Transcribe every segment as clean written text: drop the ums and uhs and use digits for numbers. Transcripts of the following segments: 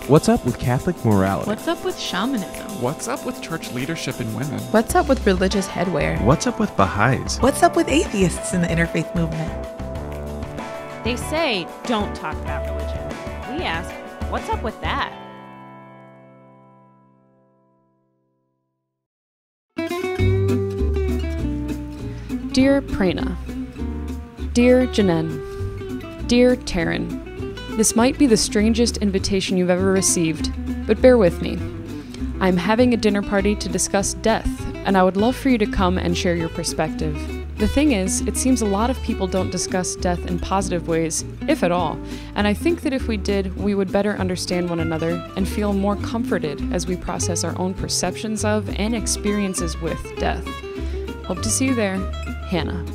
What's up with Catholic morality? What's up with shamanism? What's up with church leadership in women? What's up with religious headwear? What's up with Baha'is? What's up with atheists in the interfaith movement? They say, don't talk about religion. We ask, what's up with that? Dear Prana, Dear Janen, Dear Taryn, this might be the strangest invitation you've ever received, but bear with me. I'm having a dinner party to discuss death, and I would love for you to come and share your perspective. The thing is, it seems a lot of people don't discuss death in positive ways, if at all, and I think that if we did, we would better understand one another and feel more comforted as we process our own perceptions of and experiences with death. Hope to see you there. Hannah.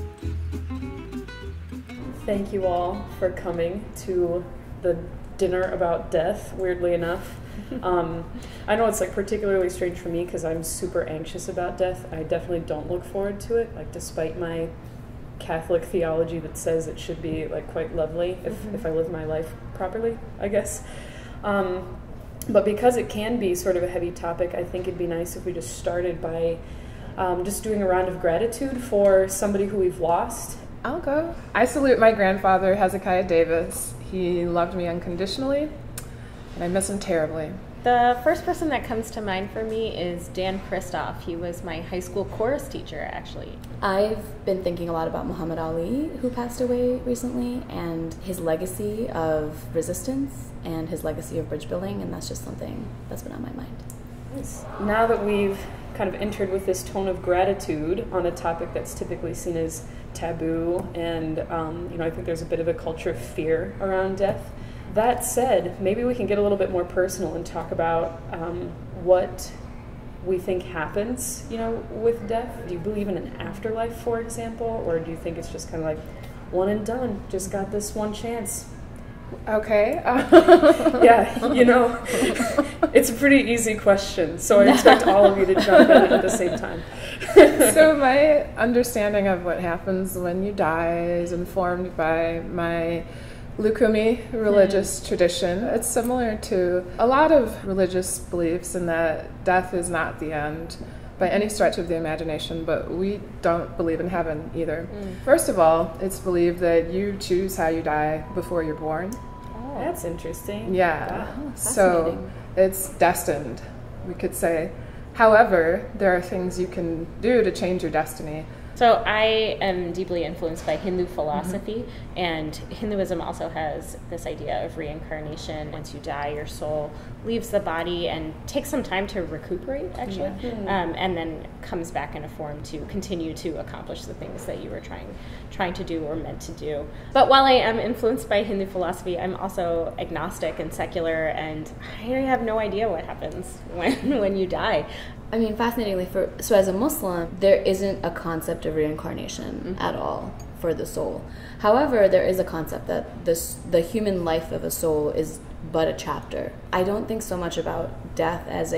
Thank you all for coming to the dinner about death, weirdly enough. I know it's like particularly strange for me because I'm super anxious about death. I definitely don't look forward to it, like despite my Catholic theology that says it should be like quite lovely if I live my life properly, I guess. But because it can be sort of a heavy topic, I think it'd be nice if we just started by just doing a round of gratitude for somebody who we've lost. I'll go. I salute my grandfather, Hezekiah Davis. He loved me unconditionally, and I miss him terribly. The first person that comes to mind for me is Dan Kristoff. He was my high school chorus teacher, actually. I've been thinking a lot about Muhammad Ali, who passed away recently, and his legacy of resistance and his legacy of bridge building, and that's just something that's been on my mind. Nice. Now that we've kind of entered with this tone of gratitude on a topic that's typically seen as taboo, and I think there's a bit of a culture of fear around death. That said, maybe we can get a little bit more personal and talk about what we think happens, with death. Do you believe in an afterlife, for example, or do you think it's just kind of like one and done, just got this one chance? Okay. Yeah, it's a pretty easy question, so I expect all of you to jump in at the same time. So my understanding of what happens when you die is informed by my Lukumi religious tradition. It's similar to a lot of religious beliefs in that death is not the end by any stretch of the imagination, but we don't believe in heaven either. First of all, it's believed that you choose how you die before you're born. Oh, that's interesting. Yeah. Wow. So it's destined, we could say. However, there are things you can do to change your destiny. So I am deeply influenced by Hindu philosophy, and Hinduism also has this idea of reincarnation. Once you die, your soul leaves the body and takes some time to recuperate, actually, and then comes back in a form to continue to accomplish the things that you were trying to do or meant to do. But while I am influenced by Hindu philosophy, I'm also agnostic and secular, and I have no idea what happens when you die. I mean, fascinatingly, so as a Muslim, there isn't a concept of reincarnation at all for the soul. However, there is a concept that the human life of a soul is but a chapter. I don't think so much about death as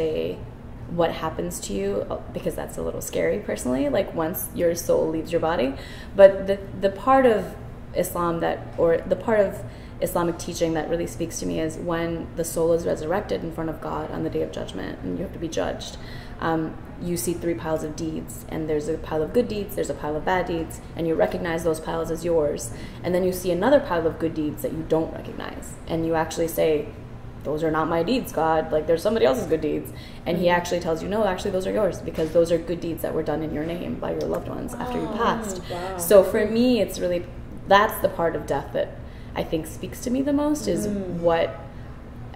what happens to you, because that's a little scary personally, like once your soul leaves your body. But the part of Islam the part of Islamic teaching that really speaks to me is when the soul is resurrected in front of God on the Day of Judgment and you have to be judged. You see 3 piles of deeds, and there's a pile of good deeds, there's a pile of bad deeds, and you recognize those piles as yours. And then you see another pile of good deeds that you don't recognize, and you actually say, those are not my deeds, God, like there's somebody else's good deeds. And he actually tells you, no, actually those are yours, because those are good deeds that were done in your name by your loved ones after you passed. Wow. So for me, it's really, that's the part of death that I think speaks to me the most, is what,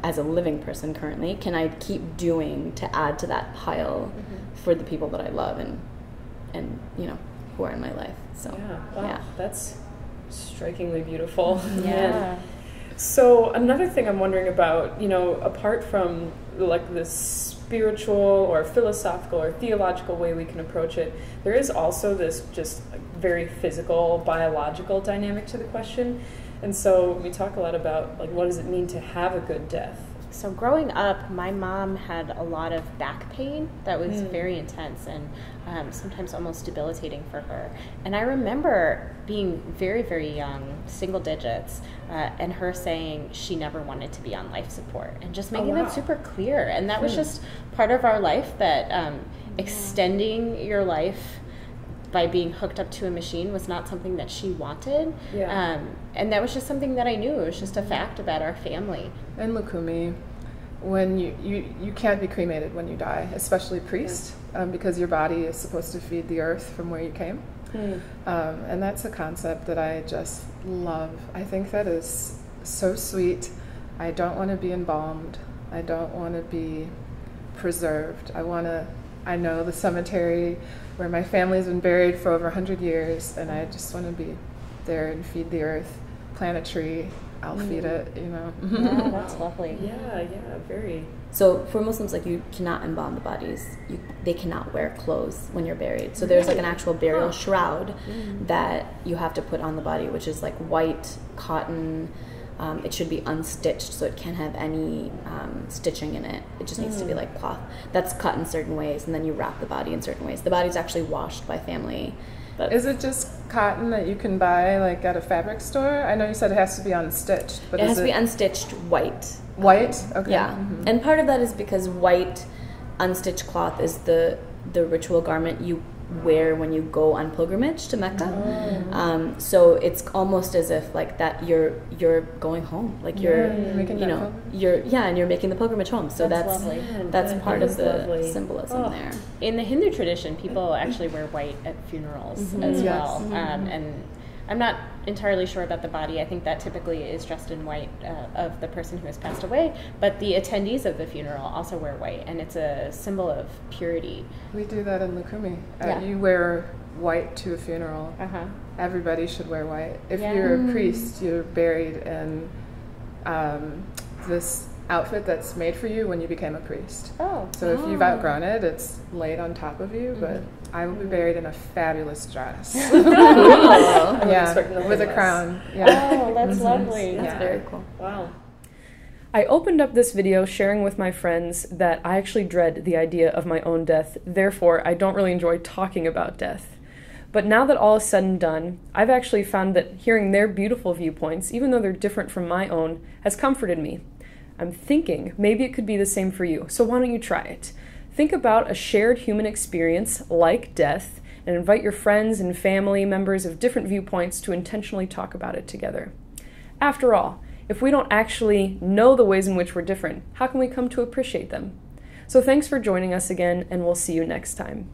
as a living person currently, can I keep doing to add to that pile for the people that I love and who are in my life. So yeah, that's strikingly beautiful. Yeah. So another thing I'm wondering about, apart from like this spiritual or philosophical or theological way we can approach it, there is also this just very physical, biological dynamic to the question. And so we talk a lot about like what does it mean to have a good death. So growing up, my mom had a lot of back pain that was very intense and sometimes almost debilitating for her. And I remember being very, very young, single digits, and her saying she never wanted to be on life support and just making that super clear. And that was just part of our life, that extending your life by being hooked up to a machine was not something that she wanted. And that was just something that I knew. It was just a fact about our family. And Lukumi, when you can't be cremated when you die, especially priest, because your body is supposed to feed the earth from where you came. And that's a concept that I just love. I think that is so sweet. I don't want to be embalmed. I don't want to be preserved. I know the cemetery where my family's been buried for over 100 years, and I just want to be there and feed the earth, plant a tree, I'll feed it, Yeah, that's lovely. Yeah, very. So for Muslims, like, you cannot embalm the bodies. They cannot wear clothes when you're buried. So there's like an actual burial shroud that you have to put on the body, which is like white cotton. It should be unstitched, so it can't have any stitching in it. It just needs to be like cloth that's cut in certain ways, and then you wrap the body in certain ways. The body's actually washed by family. Is it just cotton that you can buy like at a fabric store? I know you said it has to be unstitched, but it has to be unstitched white. White? Okay. Yeah, and part of that is because white unstitched cloth is the ritual garment you wear when you go on pilgrimage to Mecca. So it's almost as if like that you're going home, like you're making and you're making the pilgrimage home. So that's part of the symbolism there. In the Hindu tradition, people actually wear white at funerals as well. And I'm not entirely sure about the body. I think that typically is dressed in white of the person who has passed away, but the attendees of the funeral also wear white, and it's a symbol of purity. We do that in Lukumi. You wear white to a funeral. Everybody should wear white. If you're a priest, you're buried in this outfit that's made for you when you became a priest. So if you've outgrown it, it's laid on top of you, but I will be buried in a fabulous dress. With a crown. Oh, that's lovely. That's very cool. Wow. I opened up this video sharing with my friends that I actually dread the idea of my own death, therefore I don't really enjoy talking about death. But now that all is said and done, I've actually found that hearing their beautiful viewpoints, even though they're different from my own, has comforted me. I'm thinking maybe it could be the same for you, so why don't you try it? Think about a shared human experience like death and invite your friends and family members of different viewpoints to intentionally talk about it together. After all, if we don't actually know the ways in which we're different, how can we come to appreciate them? So thanks for joining us again, and we'll see you next time.